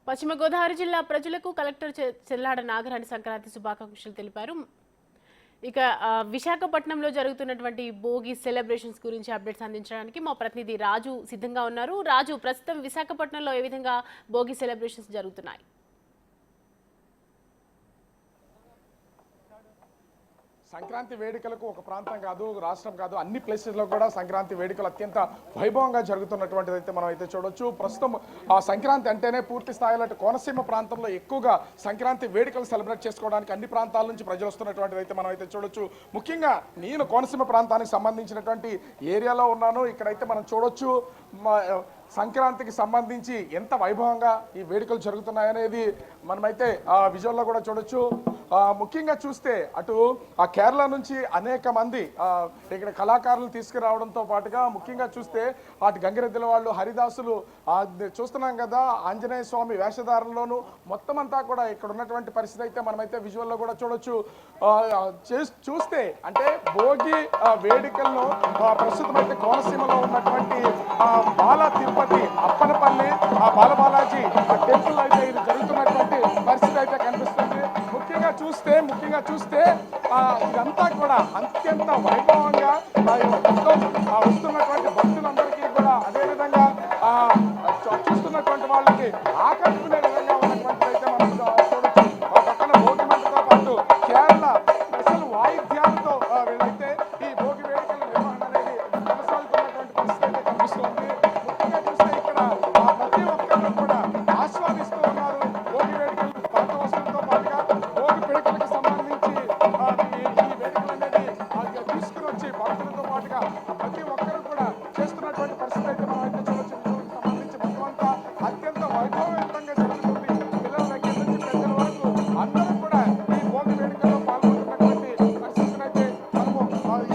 పశ్చిమ గోదావరి జిల్లా ప్రజలకు కలెక్టర్ చెల్లాడ నాగరాణి సంక్రాంతి శుభాకాంక్షలు తెలిపారు. ఇక విశాఖపట్నంలో జరుగుతున్నటువంటి భోగి సెలబ్రేషన్స్ గురించి అప్డేట్స్ అందించడానికి మా ప్రతినిధి రాజు సిద్ధంగా ఉన్నారు. రాజు, ప్రస్తుతం విశాఖపట్నంలో ఏ విధంగా భోగి సెలబ్రేషన్స్ జరుగుతున్నాయి? సంక్రాంతి వేడుకలకు ఒక ప్రాంతం కాదు, రాష్ట్రం కాదు, అన్ని ప్లేసెస్లో కూడా సంక్రాంతి వేడుకలు అత్యంత వైభవంగా జరుగుతున్నటువంటిది అయితే మనం అయితే చూడొచ్చు. ప్రస్తుతం ఆ సంక్రాంతి అంటేనే పూర్తి స్థాయిలో కోనసీమ ప్రాంతంలో ఎక్కువగా సంక్రాంతి వేడుకలు సెలబ్రేట్ చేసుకోవడానికి అన్ని ప్రాంతాల నుంచి ప్రజలు వస్తున్నటువంటిది అయితే మనం అయితే చూడొచ్చు. ముఖ్యంగా నేను కోనసీమ ప్రాంతానికి సంబంధించినటువంటి ఏరియాలో ఉన్నాను. ఇక్కడైతే మనం చూడొచ్చు సంక్రాంతికి సంబంధించి ఎంత వైభవంగా ఈ వేడుకలు జరుగుతున్నాయనేది మనమైతే విజువల్లో కూడా చూడొచ్చు. ముఖ్యంగా చూస్తే అటు ఆ కేరళ నుంచి అనేక మంది ఇక్కడ కళాకారులు తీసుకురావడంతో పాటుగా ముఖ్యంగా చూస్తే అటు గంగిరెద్దుల వాళ్ళు, హరిదాసులు చూస్తున్నాం కదా, ఆంజనేయ స్వామి వేషధారంలోనూ మొత్తం అంతా కూడా ఇక్కడ ఉన్నటువంటి పరిస్థితి అయితే మనమైతే విజువల్లో కూడా చూడొచ్చు. చూస్తే అంటే భోగి వేడుకల్లో ప్రస్తుతం అయితే కోనసీమలో ఉన్నటువంటి బాలా తిరుపతి అప్పనపల్లి బాలబాలాజీ టెంపుల్ అయితే ఇది జరుగుతున్నటువంటి పరిస్థితి అయితే కనిపిస్తుంది. ముఖ్యంగా చూస్తే ఇదంతా కూడా అత్యంత వైభవంగా వస్తున్నటువంటి భక్తులందరికీ కూడా అదేవిధంగా చూస్తున్నటువంటి వాళ్ళకి ఆకట్టుకునే విధంగా ఉన్నటువంటి అయితే మనం చూడొచ్చు. పక్కన భోగి మంటతో పాటు కేరళ స్పెషల్ వాయిద్యాలతో వీళ్ళైతే ఈ భోగి వేడుకల నిర్వహణ అనేది కొనసాగుతున్నటువంటి పరిస్థితి అయితే కనిపిస్తుంది. ముఖ్యంగా చూస్తే ఇక్కడ ప్రతి ఒక్కరు కూడా ఆస్వాదిస్తూ ఉన్నారు భోగి వేడుకలు. పాత వస్తువులతో పాటుగా భోగి పిడకలకు సంబంధించి ఈ వేడుకలు అనేది తీసుకుని వచ్చి భక్తులతో పాటుగా ప్రతి ఒక్కరు కూడా చేస్తున్నటువంటి పరిస్థితి అయితే మనం అయితే చూడొచ్చు. సంబంధించి మొత్తం అంతా అత్యంత వైభవయుతంగా జరుగుతుంది. పిల్లల దగ్గర నుంచి పెద్దల వరకు అందరూ కూడా ఈ భోగి వేడుకల్లో పాల్గొంటున్నటువంటి పరిస్థితిని అయితే మనము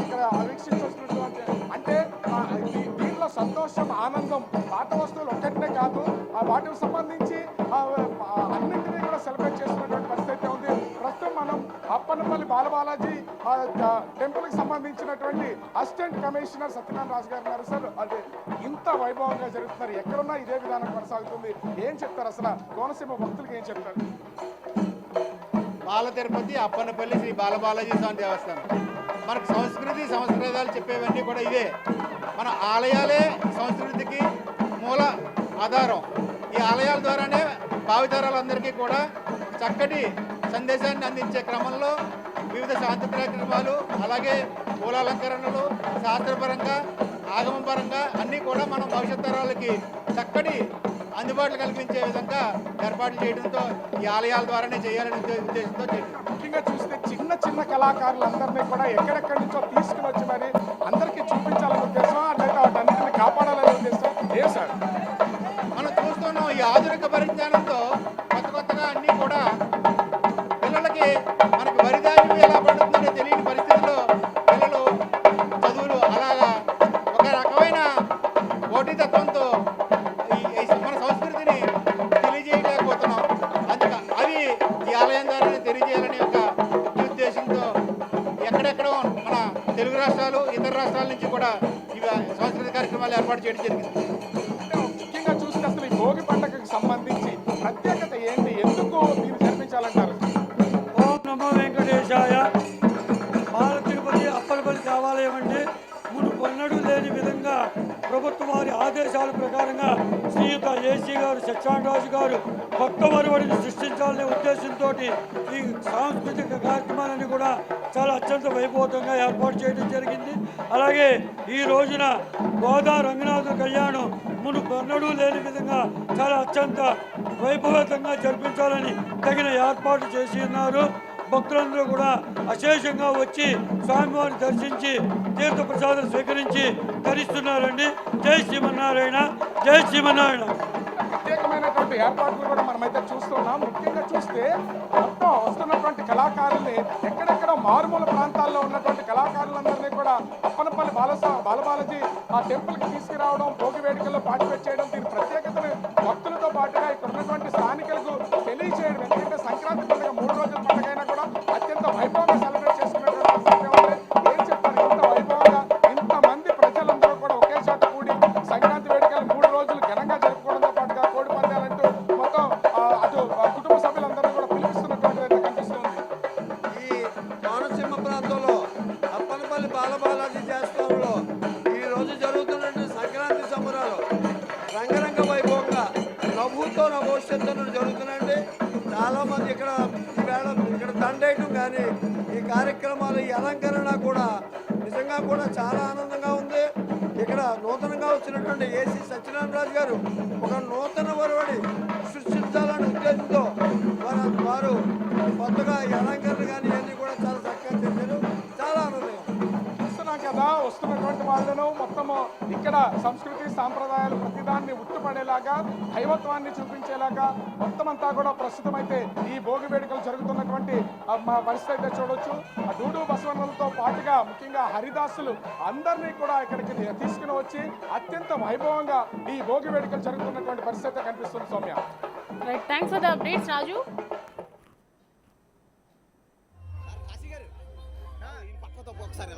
ఇక్కడ వీక్షించవలసినటువంటి అంటే దీంట్లో సంతోషం, ఆనందం పాత వస్తువులు ఒక్కటినే కాదు, వాటికి సంబంధించి అన్నింటినీ కూడా సెలబ్రేట్ చేస్తున్నటువంటి పరిస్థితి ఉంది. ప్రస్తుతం మనం అప్పనపల్లి బాలబాలాజీ టెంపుల్కి సంబంధించినటువంటి అసిస్టెంట్ కమిషనర్ సత్యనారాయణ రాజు గారు ఉన్నారు. సార్, అంటే ఇంత వైభవంగా జరుగుతున్నారు, ఎక్కడున్నా ఇదే విధానం కొనసాగుతుంది, ఏం చెప్తారు అసలు కోనసీమ భక్తులకి ఏం చెప్తారు? బాల తిరుపతి అప్పనపల్లి శ్రీ బాలబాలాజీ స్వామి దేవస్థానం మనకు సంస్కృతి సంస్కృతాలు చెప్పేవన్నీ కూడా ఇవే. మన ఆలయాలే సంస్కృతికి మూల ఆధారం. ఈ ఆలయాల ద్వారానే భావితరాలందరికీ కూడా చక్కటి సందేశాన్ని అందించే క్రమంలో వివిధ శాంతి కార్యక్రమాలు, అలాగే పూలాలంకరణలు, శాస్త్రపరంగా ఆగమపరంగా అన్నీ కూడా మనం భవిష్యత్ తరాలకి చక్కటి అందుబాటులో కల్పించే విధంగా ఏర్పాట్లు చేయడంతో ఈ ఆలయాల ద్వారానే చేయాలనే ఉద్దేశంతో చేయాలి. ముఖ్యంగా చూస్తే చిన్న చిన్న కళాకారులందరినీ కూడా ఎక్కడెక్కడి నుంచో తీసుకుని వచ్చి మరి అందరికీ చూపించాలనే ఉద్దేశం, లేదా వాటన్నిటిని కాపాడాలనే ఉద్దేశం ఏ సార్? మనం చూస్తున్నాం ఈ ఆధునిక పరిజ్ఞానంతో కొత్తగా అన్నీ కూడా పిల్లలకి మనకు వరిధాన్యం ఎలా పండుతుందో తెలియని పరిస్థితుల్లో పిల్లలు చదువులు అలాగా ఒక రకమైన పోటీతత్వంతో మన సంస్కృతిని తెలియజేయలేకపోతున్నాం. అందుక అవి ఈ ఆలయం ద్వారానే తెలియజేయాలనే ఒక ఉద్దేశంతో ఎక్కడెక్కడో మన తెలుగు రాష్ట్రాలు, ఇతర రాష్ట్రాల నుంచి కూడా ఇవి సాంస్కృతిక కార్యక్రమాలు ఏర్పాటు చేయడం జరిగింది. ముఖ్యంగా చూస్తే అసలు ఈ భోగి పండుగకు సంబంధించి ప్రత్యేకత ఏంటి, ఎందుకు దీన్ని జరిపించాలంటారు? ఓం నమో వెంకటేశాయ. బాల తిరుపతి అప్పలపల్లి దేవాలయం అంటే మునుపన్నడూ లేని విధంగా ప్రభుత్వ వారి ఆదేశాల ప్రకారంగా శ్రీయుత ఏసీ గారు సత్యనారాయణ గారు కొత్త మరువడిని సృష్టించాలనే ఉద్దేశంతో ఈ సాంస్కృతిక కార్యక్రమాలన్నీ కూడా చాలా అత్యంత వైభవంగా ఏర్పాటు చేయడం జరిగింది. అలాగే ఈ రోజున గోదా రంగనాథ కళ్యాణం మునుపన్నడూ లేని విధంగా చాలా అత్యంత వైభవంగా జరిపించాలని తగిన ఏర్పాటు చేసి ఉన్నారు. భక్తులందరూ కూడా అశేషంగా వచ్చి స్వామివారిని దర్శించి తీర్థప్రసాదం స్వీకరించి ధరిస్తున్నారండి. జై శ్రీమన్నారాయణ, జై శ్రీమన్నారాయణ. ప్రత్యేకమైనటువంటి ఏర్పాట్లు కూడా మనమైతే చూస్తున్నాం. ముఖ్యంగా చూస్తే మొత్తం వస్తున్నటువంటి కళాకారుల్ని ఎక్కడెక్కడ మారుమూల ప్రాంతాల్లో ఉన్నటువంటి కళాకారులందరినీ కూడా అప్పనపల్లి బాలబాలాజీ టెంపుల్కి తీసుకురావడం, భోగి వేడుకల్లో పార్టిసిపేట్ చేయడం, దీని ప్రత్యేకతను భక్తులతో పాటుగా ఇక్కడ ఉన్నటువంటి స్థానికులకు తెలియజేయడం. ఎందుకంటే సంక్రాంతి పండుగ 3 రోజుల పండుగ అయినా కూడా అత్యంత వైభవంగా సెలబ్రేట్ చేసుకున్నటువంటి ఏం చెప్తారు? ఇంత వైభవంగా ఇంతమంది ప్రజలందరూ కూడా ఒకే చోట కూడి సంక్రాంతి వేడుకలు 3 రోజులు ఘనంగా జరుపుకోవడంతో పాటుగా కోడి పందాలంటూ మొత్తం ఎంతో నభవిష్యత్తు జరుగుతున్నాయండి. చాలామంది ఇక్కడ ఈవేళ ఇక్కడ దండేయటం కానీ ఈ కార్యక్రమాలు ఈ అలంకరణ కూడా నిజంగా కూడా చాలా ఆనందంగా ఉంది. ఇక్కడ నూతనంగా వచ్చినటువంటి ఏసీ సత్యనారాయణ రాజు గారు ఒక నూతన ఒరవడి సృష్టించాలనే ఉద్దేశంతో వారు కొత్తగా ఈ అలంకరణ కానీ ఇవన్నీ కూడా చాలా చక్కగా చేశారు. చాలా ఆనందంగా చూస్తున్నాం కదా, వస్తున్నటువంటి వాళ్ళను మొత్తము ఇక్కడ సంస్కృతి సాంప్రదాయాలు ప్రతిదాన్ని ఉట్టుపడేలాగా దైవత్వాన్ని చూపించేలాగా మొత్తం అంతా కూడా ప్రస్తుతం అయితే ఈ భోగి వేడుకలు జరుగుతున్నటువంటి పరిస్థితి అయితే చూడొచ్చు. డూడు బసవన్నలతో పాటుగా ముఖ్యంగా హరిదాసులు అందరినీ కూడా ఇక్కడికి తీసుకుని వచ్చి అత్యంత వైభవంగా ఈ భోగి వేడుకలు జరుగుతున్నటువంటి పరిస్థితి కనిపిస్తుంది. Soumya, right, thanks for the updates Raju. ఒకసారి